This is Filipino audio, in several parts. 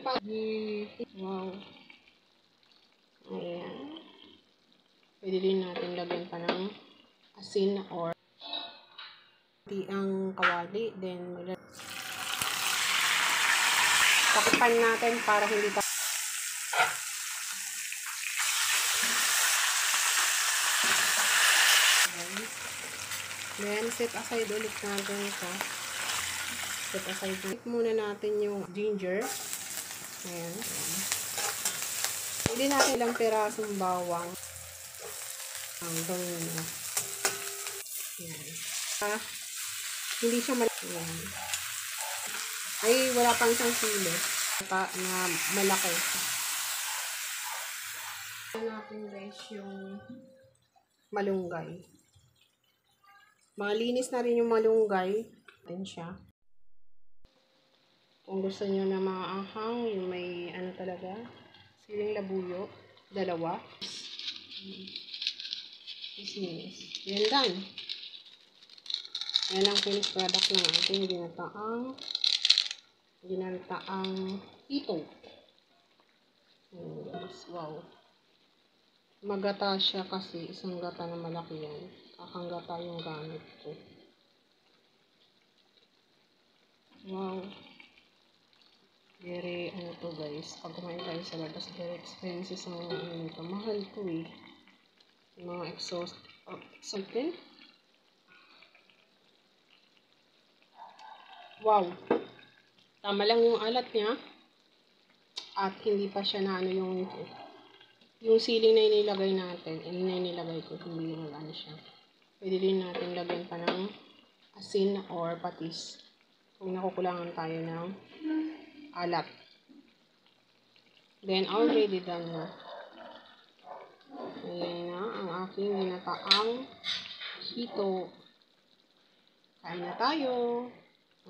Wow. Ayan. Pwede din natin lagyan pa ng asin or ang kawali. Then, takipan natin para hindi pa then, set aside ulit natin ito. Set aside muna natin yung ginger. Ayan. Pwede natin ilang pirasong bawang. Ang gawin na. Ayan. Hindi siya malaki. Ayan. Ay, wala pang isang sili. Na malaki. Ayan natin guys yung malunggay. Malinis na rin yung malunggay. Ayan siya. Kung gusto nyo na maanghang, yung may ano talaga, siling labuyo, 2. Isnis. Yan done. Yan ang finished product ng ating ginataang hito. Wow. Magata siya kasi isang gata na malaki yan. Kakang gata yung gamit ko. Wow. Very, ano to guys, pag kumain tayo sa labas, very expensive sa mga ano nito. Mahal to eh. Mga exotic. Wow. Tama lang yung alat niya. At hindi pa siya na ano yung siling na inilagay natin. Yung na inilagay ko, hindi yung ano siya. Pwede din natin lagyan pa ng asin or patis. Kung nakukulangan tayo ng alat. Then, already done na. Ayan na ang aking ginataang hito. Kain na tayo.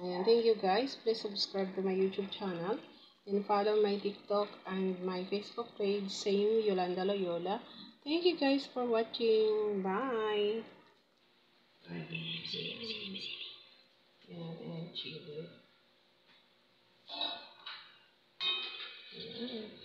Ayan, thank you guys. Please subscribe to my YouTube channel. And follow my TikTok and my Facebook page. Same, Yolanda Loyola. Thank you guys for watching. Bye! Ayan, chili. Ayan.